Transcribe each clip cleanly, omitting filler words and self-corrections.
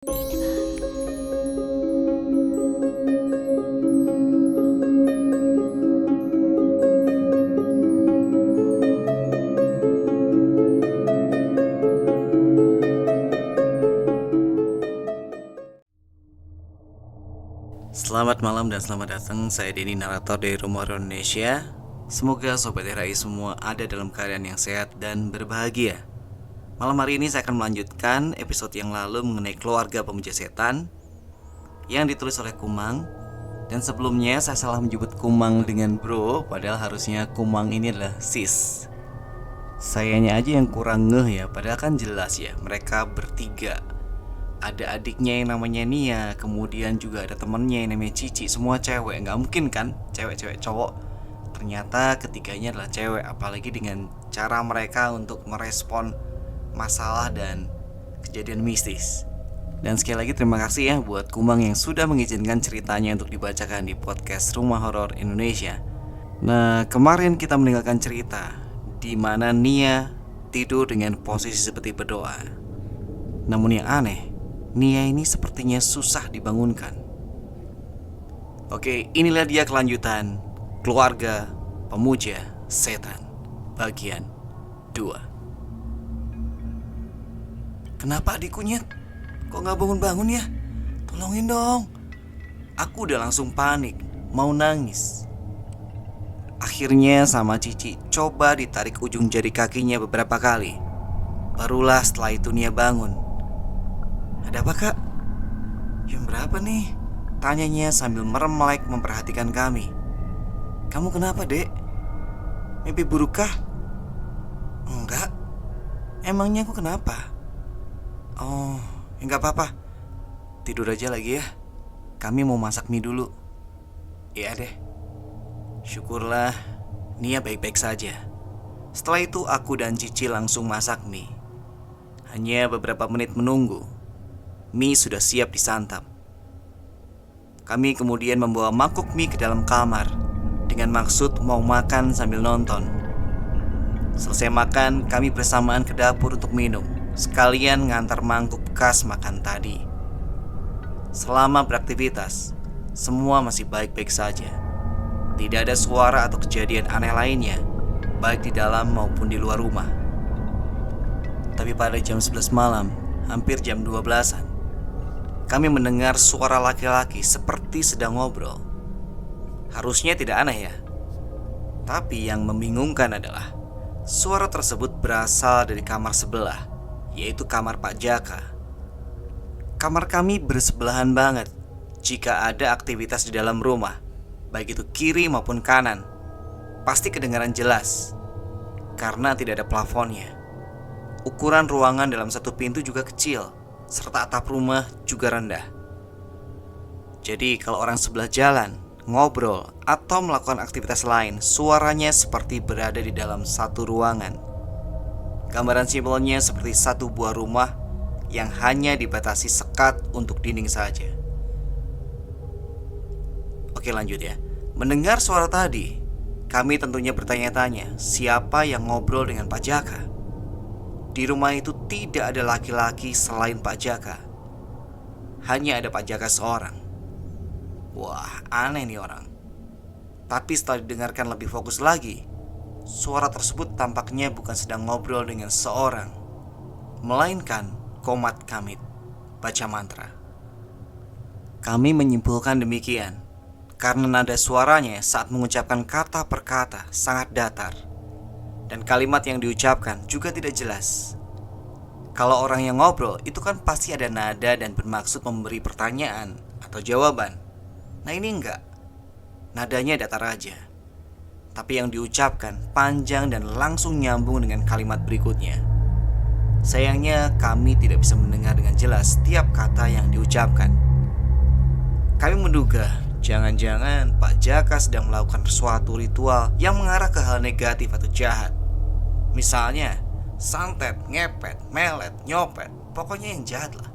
Selamat malam dan selamat datang. Saya Denny, narator dari Rumah Horor Indonesia. Semoga Sobat RAI semua ada dalam keadaan yang sehat dan berbahagia. Malam hari ini saya akan melanjutkan episode yang lalu mengenai keluarga pemuja setan yang ditulis oleh Kumang. Dan sebelumnya saya salah menyebut Kumang dengan bro, padahal harusnya Kumang ini adalah sis. Sayanya aja yang kurang ngeh ya, padahal kan jelas ya mereka bertiga. Ada adiknya yang namanya Nia, kemudian juga ada temennya yang namanya Cici, semua cewek. Nggak mungkin kan cewek-cewek cowok. Ternyata ketiganya adalah cewek, apalagi dengan cara mereka untuk merespon masalah dan kejadian mistis. Dan sekali lagi terima kasih ya buat Kumang yang sudah mengizinkan ceritanya untuk dibacakan di podcast Rumah Horor Indonesia. Nah, kemarin kita meninggalkan cerita di mana Nia tidur dengan posisi seperti berdoa. Namun yang aneh, Nia ini sepertinya susah dibangunkan. Oke, inilah dia kelanjutan Keluarga Pemuja Setan bagian 2. Kenapa adikku Nyet? Kok gak bangun-bangun ya? Tolongin dong. Aku udah langsung panik, mau nangis. Akhirnya sama Cici coba ditarik ujung jari kakinya beberapa kali. Barulah setelah itu Nia bangun. Ada apa kak? Jam berapa nih? Tanyanya sambil merem melek memperhatikan kami. Kamu kenapa dek? Mimpi buruk kah? Enggak. Emangnya aku kenapa? Oh, enggak apa-apa. Tidur aja lagi ya. Kami mau masak mie dulu. Iya deh. Syukurlah Nia baik-baik saja. Setelah itu aku dan Cici langsung masak mie. Hanya beberapa menit menunggu, mie sudah siap disantap. Kami kemudian membawa mangkuk mie ke dalam kamar dengan maksud mau makan sambil nonton. Selesai makan, kami bersamaan ke dapur untuk minum, sekalian ngantar mangkuk bekas makan tadi. Selama beraktivitas, semua masih baik-baik saja. Tidak ada suara atau kejadian aneh lainnya, baik di dalam maupun di luar rumah. Tapi pada jam 11 malam, hampir jam 12-an, kami mendengar suara laki-laki seperti sedang ngobrol. Harusnya tidak aneh ya. Tapi yang membingungkan adalah suara tersebut berasal dari kamar sebelah, yaitu kamar Pak Jaka. Kamar kami bersebelahan banget. Jika ada aktivitas di dalam rumah, baik itu kiri maupun kanan, pasti kedengaran jelas karena tidak ada plafonnya. Ukuran ruangan dalam satu pintu juga kecil, serta atap rumah juga rendah. Jadi kalau orang sebelah jalan, ngobrol, atau melakukan aktivitas lain, suaranya seperti berada di dalam satu ruangan. Gambaran simpelnya seperti satu buah rumah yang hanya dibatasi sekat untuk dinding saja. Oke lanjut ya. Mendengar suara tadi, kami tentunya bertanya-tanya siapa yang ngobrol dengan Pak Jaka. Di rumah itu tidak ada laki-laki selain Pak Jaka. Hanya ada Pak Jaka seorang. Wah, aneh nih orang. Tapi setelah didengarkan lebih fokus lagi, suara tersebut tampaknya bukan sedang ngobrol dengan seorang, melainkan komat kamit, baca mantra. Kami menyimpulkan demikian karena nada suaranya saat mengucapkan kata per kata sangat datar, dan kalimat yang diucapkan juga tidak jelas. Kalau orang yang ngobrol itu kan pasti ada nada dan bermaksud memberi pertanyaan atau jawaban. Nah ini enggak. Nadanya datar aja. Tapi yang diucapkan panjang dan langsung nyambung dengan kalimat berikutnya. Sayangnya kami tidak bisa mendengar dengan jelas setiap kata yang diucapkan. Kami menduga jangan-jangan Pak Jaka sedang melakukan suatu ritual yang mengarah ke hal negatif atau jahat. Misalnya santet, ngepet, melet, nyopet, pokoknya yang jahat lah.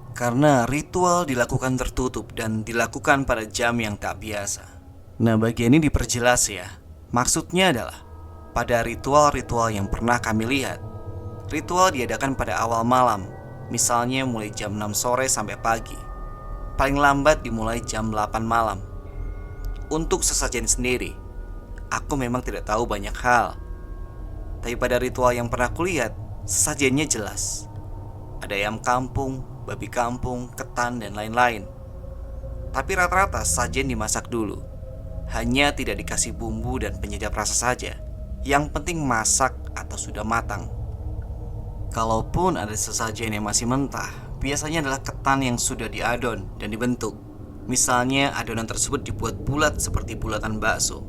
Karena ritual dilakukan tertutup dan dilakukan pada jam yang tak biasa. Nah bagian ini diperjelas ya. Maksudnya adalah pada ritual-ritual yang pernah kami lihat, ritual diadakan pada awal malam Misalnya mulai jam 6 sore sampai pagi. Paling lambat dimulai jam 8 malam. Untuk sesajen sendiri, aku memang tidak tahu banyak hal. Tapi pada ritual yang pernah kulihat, sesajennya jelas. Ada ayam kampung, babi kampung, ketan, dan lain-lain. Tapi rata-rata sajen dimasak dulu. Hanya tidak dikasih bumbu dan penyedap rasa saja. Yang penting masak atau sudah matang. Kalaupun ada sesajen yang masih mentah, biasanya adalah ketan yang sudah diadon dan dibentuk. Misalnya adonan tersebut dibuat bulat seperti bulatan bakso,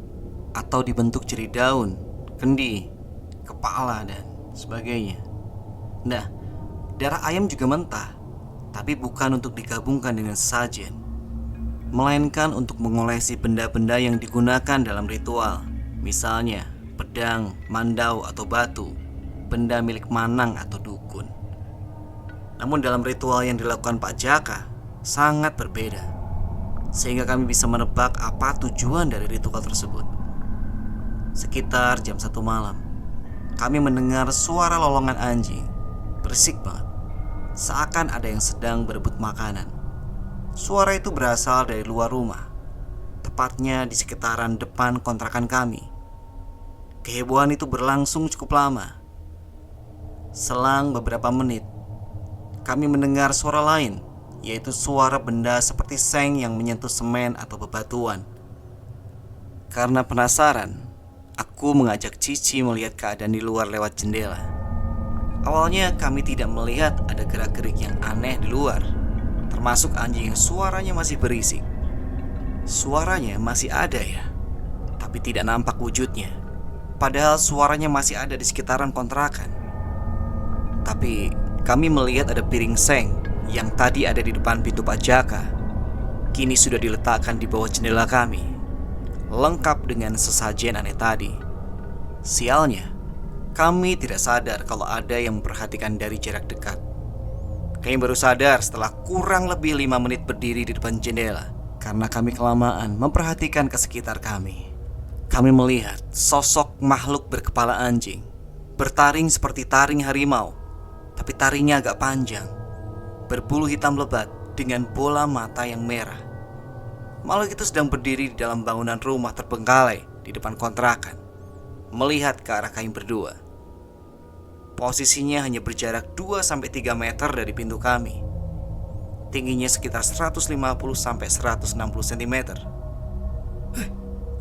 atau dibentuk jadi daun, kendi, kepala, dan sebagainya. Nah, darah ayam juga mentah, tapi bukan untuk digabungkan dengan sesajen, melainkan untuk mengolesi benda-benda yang digunakan dalam ritual. Misalnya pedang, mandau atau batu, benda milik manang atau dukun. Namun dalam ritual yang dilakukan Pak Jaka sangat berbeda, sehingga kami bisa menebak apa tujuan dari ritual tersebut. Sekitar jam 1 malam, kami mendengar suara lolongan anjing. Berisik banget, seakan ada yang sedang berebut makanan. Suara itu berasal dari luar rumah, tepatnya di sekitaran depan kontrakan kami. Kehebohan itu berlangsung cukup lama. Selang beberapa menit, kami mendengar suara lain, yaitu suara benda seperti seng yang menyentuh semen atau bebatuan. Karena penasaran, aku mengajak Cici melihat keadaan di luar lewat jendela. Awalnya kami tidak melihat ada gerak-gerik yang aneh di luar, termasuk anjing yang suaranya masih berisik. Suaranya masih ada ya, tapi tidak nampak wujudnya. Padahal suaranya masih ada di sekitaran kontrakan. Tapi kami melihat ada piring seng yang tadi ada di depan pintu Pak Jaka, kini sudah diletakkan di bawah jendela kami, lengkap dengan sesajen aneh tadi. Sialnya, kami tidak sadar kalau ada yang memperhatikan dari jarak dekat. Kami baru sadar setelah kurang lebih 5 menit berdiri di depan jendela, karena kami kelamaan memperhatikan ke sekitar kami. Kami melihat sosok makhluk berkepala anjing, bertaring seperti taring harimau, tapi taringnya agak panjang, berbulu hitam lebat dengan bola mata yang merah. Makhluk itu sedang berdiri di dalam bangunan rumah terbengkalai di depan kontrakan, melihat ke arah kami berdua. Posisinya hanya berjarak 2-3 meter dari pintu kami. Tingginya sekitar 150-160 cm.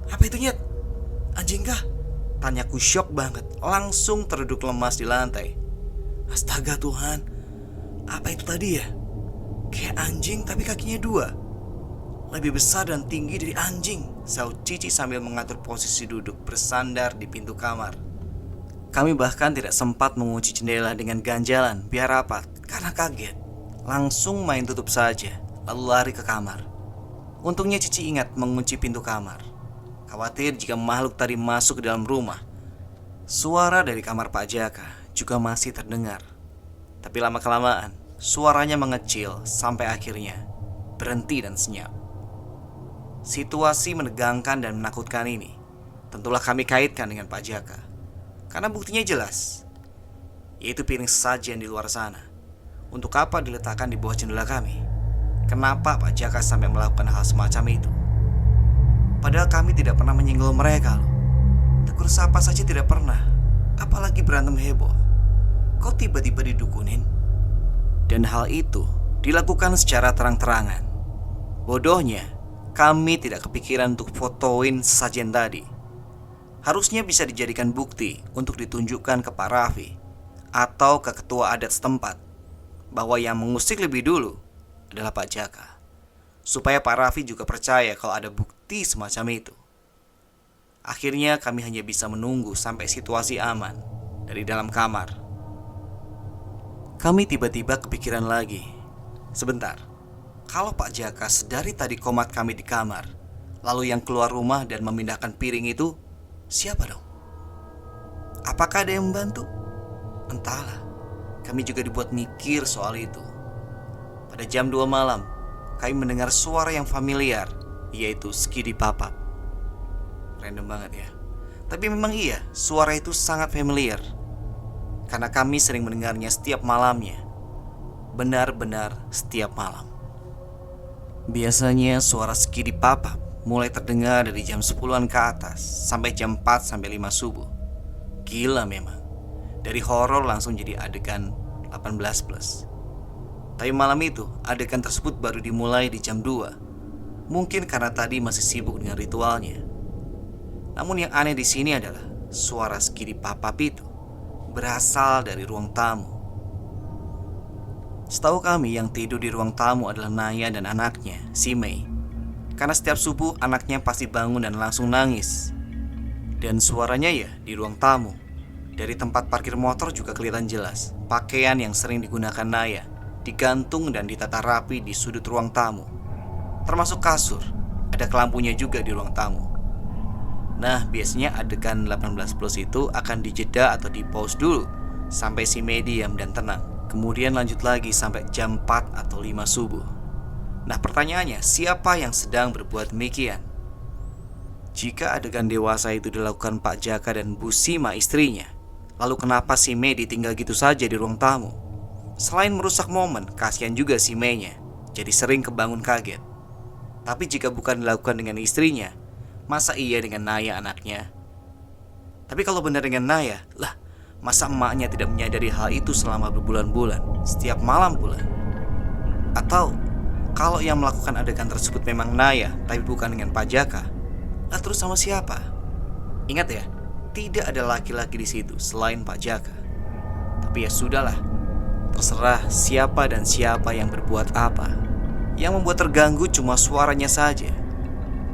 Apa itu, Nyet? Anjing kah? Tanyaku syok banget, langsung terduduk lemas di lantai. Astaga Tuhan, apa itu tadi ya? Kayak anjing tapi kakinya 2. Lebih besar dan tinggi dari anjing, saut Cici sambil mengatur posisi duduk bersandar di pintu kamar. Kami bahkan tidak sempat mengunci jendela dengan ganjalan biar rapat karena kaget. Langsung main tutup saja, lalu lari ke kamar. Untungnya Cici ingat mengunci pintu kamar, khawatir jika makhluk tadi masuk ke dalam rumah. Suara dari kamar Pak Jaka juga masih terdengar, tapi lama-kelamaan suaranya mengecil sampai akhirnya berhenti dan senyap. Situasi menegangkan dan menakutkan ini tentulah kami kaitkan dengan Pak Jaka, karena buktinya jelas, yaitu piring sajian di luar sana. Untuk apa diletakkan di bawah jendela kami? Kenapa Pak Jaka sampai melakukan hal semacam itu? Padahal kami tidak pernah menyinggol mereka loh. Tegur sapa saja tidak pernah, apalagi berantem heboh. Kok tiba-tiba didukunin? Dan hal itu dilakukan secara terang-terangan. Bodohnya, kami tidak kepikiran untuk fotoin sesajen tadi. Harusnya bisa dijadikan bukti untuk ditunjukkan ke Pak Raffi atau ke ketua adat setempat bahwa yang mengusik lebih dulu adalah Pak Jaka, supaya Pak Raffi juga percaya kalau ada bukti semacam itu. Akhirnya kami hanya bisa menunggu sampai situasi aman dari dalam kamar. Kami tiba-tiba kepikiran lagi. Sebentar, kalau Pak Jaka sedari tadi komat kami di kamar, lalu yang keluar rumah dan memindahkan piring itu, siapa dong? Apakah ada yang membantu? Entahlah, kami juga dibuat mikir soal itu. Pada jam 2 malam, kami mendengar suara yang familiar, yaitu Skidi Papap. Random banget ya. Tapi memang iya, suara itu sangat familiar, karena kami sering mendengarnya setiap malamnya. benar-benar setiap malam. Biasanya suara skidi papap mulai terdengar dari jam 10-an ke atas sampai jam 4-5 subuh. Gila memang. Dari horor langsung jadi adegan 18+. Tapi malam itu adegan tersebut baru dimulai di jam 2. Mungkin karena tadi masih sibuk dengan ritualnya. Namun yang aneh di sini adalah suara skidi papap itu berasal dari ruang tamu. Setahu kami yang tidur di ruang tamu adalah Naya dan anaknya, si Mei. Karena setiap subuh anaknya pasti bangun dan langsung nangis. Dan suaranya ya di ruang tamu. Dari tempat parkir motor juga kelihatan jelas. Pakaian yang sering digunakan Naya digantung dan ditata rapi di sudut ruang tamu. Termasuk kasur. Ada kelampunya juga di ruang tamu. Nah, biasanya adegan 18+ itu akan dijeda atau di pause dulu sampai si Mei diam dan tenang. Kemudian lanjut lagi sampai jam 4 atau 5 subuh. Nah, pertanyaannya, siapa yang sedang berbuat demikian? Jika adegan dewasa itu dilakukan Pak Jaka dan Bu Sima istrinya, lalu kenapa si Mei ditinggal gitu saja di ruang tamu? Selain merusak momen, kasihan juga si Mei-nya, jadi sering kebangun kaget. Tapi jika bukan dilakukan dengan istrinya, masa iya dengan Naya anaknya? Tapi kalau benar dengan Naya, lah, masa emaknya tidak menyadari hal itu selama berbulan-bulan, setiap malam pula? Atau kalau yang melakukan adegan tersebut memang Naya, tapi bukan dengan Pak Jaka, lah terus sama siapa? Ingat ya, tidak ada laki-laki di situ selain Pak Jaka. Tapi ya sudahlah, terserah siapa dan siapa yang berbuat apa. Yang membuat terganggu cuma suaranya saja.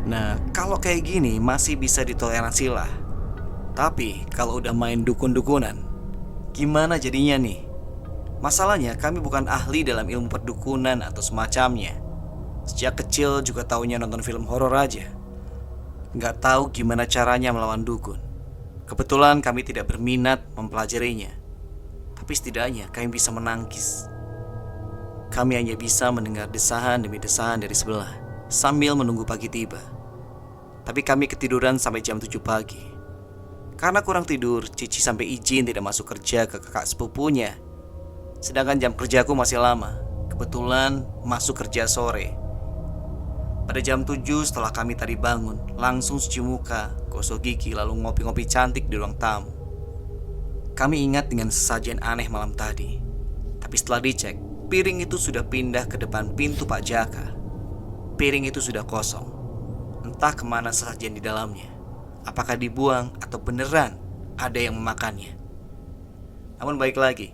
Nah, kalau kayak gini masih bisa ditoleransi lah. Tapi kalau udah main dukun-dukunan, gimana jadinya nih? Masalahnya kami bukan ahli dalam ilmu perdukunan atau semacamnya. Sejak kecil juga taunya nonton film horor aja. Nggak tahu gimana caranya melawan dukun. Kebetulan kami tidak berminat mempelajarinya. Tapi setidaknya kami bisa menangkis. Kami hanya bisa mendengar desahan demi desahan dari sebelah sambil menunggu pagi tiba. Tapi kami ketiduran sampai jam 7 pagi. Karena kurang tidur, Cici sampai izin tidak masuk kerja ke kakak sepupunya. Sedangkan jam kerjaku masih lama. Kebetulan masuk kerja sore. Pada jam 7 setelah kami tadi bangun, langsung cuci muka, gosok gigi, lalu ngopi-ngopi cantik di ruang tamu. Kami ingat dengan sesajen aneh malam tadi. Tapi setelah dicek, piring itu sudah pindah ke depan pintu Pak Jaka. Piring itu sudah kosong. Entah kemana sesajen di dalamnya. Apakah dibuang atau beneran ada yang memakannya? Namun baik lagi,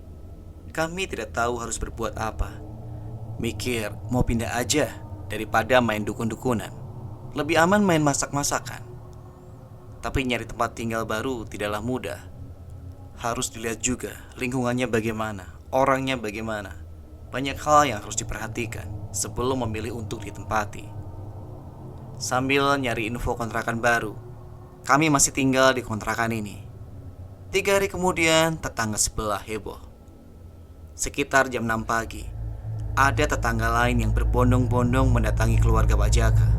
kami tidak tahu harus berbuat apa. Mikir mau pindah aja daripada main dukun-dukunan. Lebih aman main masak-masakan. Tapi nyari tempat tinggal baru tidaklah mudah. Harus dilihat juga lingkungannya bagaimana, orangnya bagaimana. Banyak hal yang harus diperhatikan sebelum memilih untuk ditempati. Sambil nyari info kontrakan baru, kami masih tinggal di kontrakan ini. 3 hari kemudian tetangga sebelah heboh. Sekitar jam 6 pagi, ada tetangga lain yang berbondong-bondong mendatangi keluarga Pak Jaka.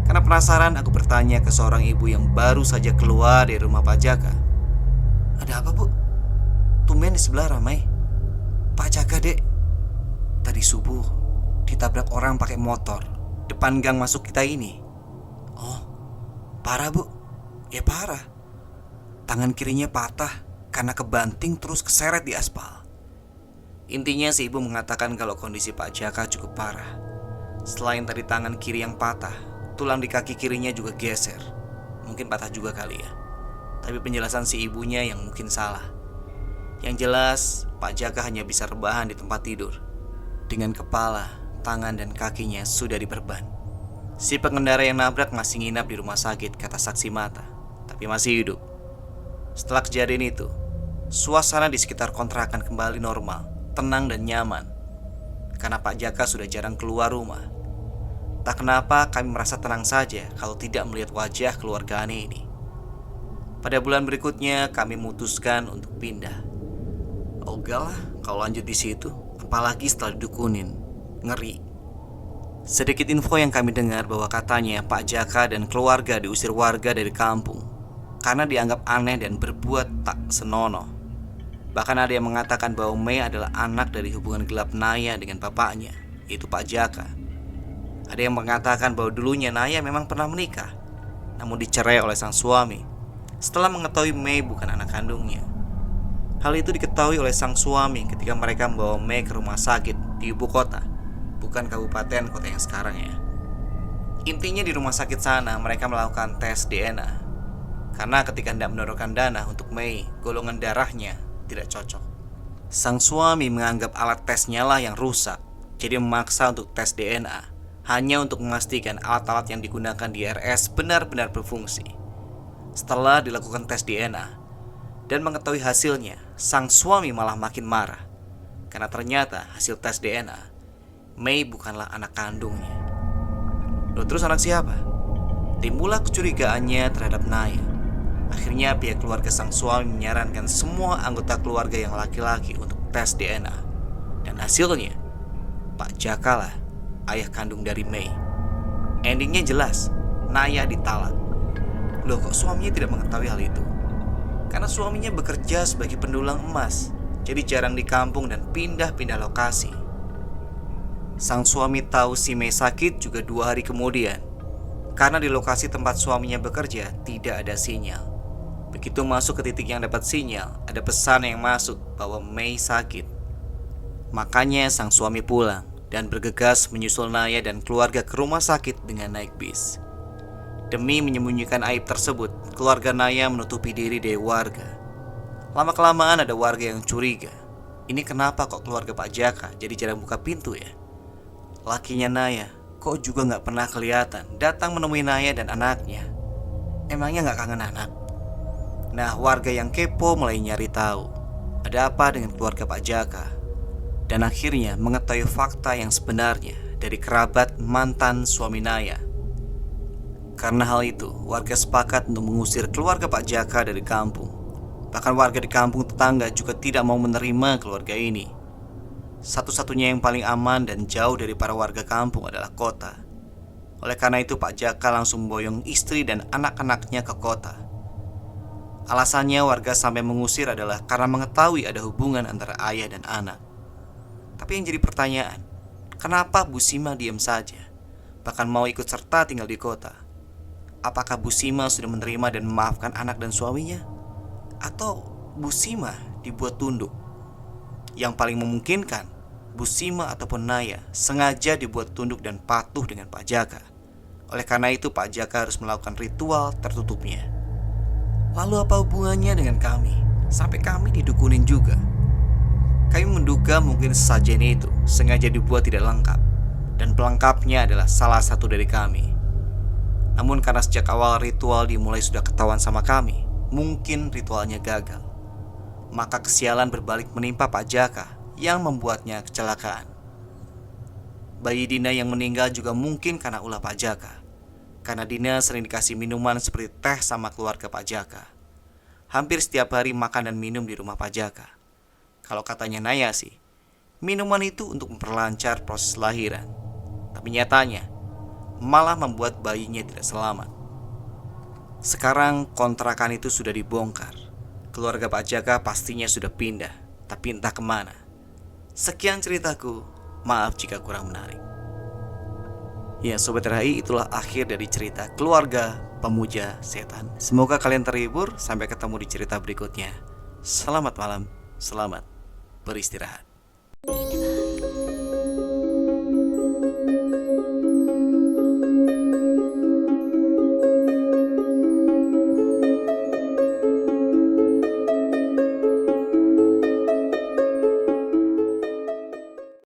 Karena penasaran, aku bertanya ke seorang ibu yang baru saja keluar dari rumah Pak Jaka. Ada apa, Bu? Tumben di sebelah ramai. Pak Jaka, Dek. Tadi subuh ditabrak orang pakai motor depan gang masuk kita ini. Oh, parah, Bu? Ya parah. Tangan kirinya patah karena kebanting terus keseret di aspal. Intinya si ibu mengatakan kalau kondisi Pak Jaka cukup parah. Selain tadi tangan kiri yang patah, tulang di kaki kirinya juga geser. Mungkin patah juga kali ya. Tapi penjelasan si ibunya yang mungkin salah. Yang jelas Pak Jaka hanya bisa rebahan di tempat tidur. Dengan kepala, tangan dan kakinya sudah diperban. Si pengendara yang nabrak masih nginap di rumah sakit, kata saksi mata, tapi masih hidup. Setelah kejadian itu, suasana di sekitar kontrakan kembali normal, tenang dan nyaman. Karena Pak Jaka sudah jarang keluar rumah. Tak kenapa kami merasa tenang saja kalau tidak melihat wajah keluarga aneh ini. Pada bulan berikutnya kami memutuskan untuk pindah. Ogah lah kalau lanjut di situ, apalagi setelah didukunin. Ngeri. Sedikit info yang kami dengar bahwa katanya Pak Jaka dan keluarga diusir warga dari kampung karena dianggap aneh dan berbuat tak senonoh. Bahkan ada yang mengatakan bahwa Mei adalah anak dari hubungan gelap Naya dengan bapaknya, yaitu Pak Jaka. Ada yang mengatakan bahwa dulunya Naya memang pernah menikah, namun dicerai oleh sang suami setelah mengetahui Mei bukan anak kandungnya. Hal itu diketahui oleh sang suami ketika mereka membawa Mei ke rumah sakit di ibu kota, bukan kabupaten kota yang sekarang ya. Intinya di rumah sakit sana mereka melakukan tes DNA, karena ketika hendak mendonorkan dana untuk Mei, golongan darahnya tidak cocok. Sang suami menganggap alat tesnya lah yang rusak, jadi memaksa untuk tes DNA, hanya untuk memastikan alat-alat yang digunakan di RS benar-benar berfungsi. Setelah dilakukan tes DNA dan mengetahui hasilnya, sang suami malah makin marah, karena ternyata hasil tes DNA, Mei bukanlah anak kandungnya. Loh, terus anak siapa? Timbullah kecurigaannya terhadap Naya. Akhirnya pihak keluarga sang suami menyarankan semua anggota keluarga yang laki-laki untuk tes DNA. Dan hasilnya, Pak Jaka lah ayah kandung dari Mei. Endingnya jelas, Naya ditalak. Loh, kok suaminya tidak mengetahui hal itu? Karena suaminya bekerja sebagai pendulang emas, jadi jarang di kampung dan pindah-pindah lokasi. Sang suami tahu si Mei sakit juga 2 hari kemudian, karena di lokasi tempat suaminya bekerja tidak ada sinyal. Begitu masuk ke titik yang dapat sinyal, ada pesan yang masuk bahwa Mei sakit. Makanya sang suami pulang dan bergegas menyusul Naya dan keluarga ke rumah sakit dengan naik bis. Demi menyembunyikan aib tersebut, keluarga Naya menutupi diri dari warga. Lama-kelamaan ada warga yang curiga. Ini kenapa kok keluarga Pak Jaka jadi jarang buka pintu ya? Lakinya Naya kok juga gak pernah kelihatan datang menemui Naya dan anaknya. Emangnya gak kangen anak? Nah, warga yang kepo mulai nyari tahu ada apa dengan keluarga Pak Jaka, dan akhirnya mengetahui fakta yang sebenarnya dari kerabat mantan suami Naya. Karena hal itu, warga sepakat untuk mengusir keluarga Pak Jaka dari kampung. Bahkan warga di kampung tetangga juga tidak mau menerima keluarga ini. Satu-satunya yang paling aman dan jauh dari para warga kampung adalah kota. Oleh karena itu Pak Jaka langsung memboyong istri dan anak-anaknya ke kota. Alasannya warga sampai mengusir adalah karena mengetahui ada hubungan antara ayah dan anak. Tapi yang jadi pertanyaan, kenapa Bu Sima diam saja, bahkan mau ikut serta tinggal di kota? Apakah Bu Sima sudah menerima dan memaafkan anak dan suaminya? Atau Bu Sima dibuat tunduk? Yang paling memungkinkan, Bu Sima ataupun Naya sengaja dibuat tunduk dan patuh dengan Pak Jaka. Oleh karena itu Pak Jaka harus melakukan ritual tertutupnya. Lalu apa hubungannya dengan kami? Sampai kami didukunin juga. Kami menduga mungkin sesajen itu sengaja dibuat tidak lengkap, dan pelengkapnya adalah salah satu dari kami. Namun karena sejak awal ritual dimulai sudah ketahuan sama kami, mungkin ritualnya gagal. Maka kesialan berbalik menimpa Pak Jaka yang membuatnya kecelakaan. Bayi Dina yang meninggal juga mungkin karena ulah Pak Jaka, karena Dina sering dikasih minuman seperti teh sama keluarga Pak Jaka. Hampir setiap hari makan dan minum di rumah Pak Jaka. Kalau katanya Naya sih, minuman itu untuk memperlancar proses lahiran. Tapi nyatanya malah membuat bayinya tidak selamat. Sekarang kontrakan itu sudah dibongkar. Keluarga Pak Jaka pastinya sudah pindah, tapi entah kemana. Sekian ceritaku, maaf jika kurang menarik. Ya Sobat RHI, itulah akhir dari cerita keluarga pemuja setan. Semoga kalian terhibur, sampai ketemu di cerita berikutnya. Selamat malam, selamat beristirahat.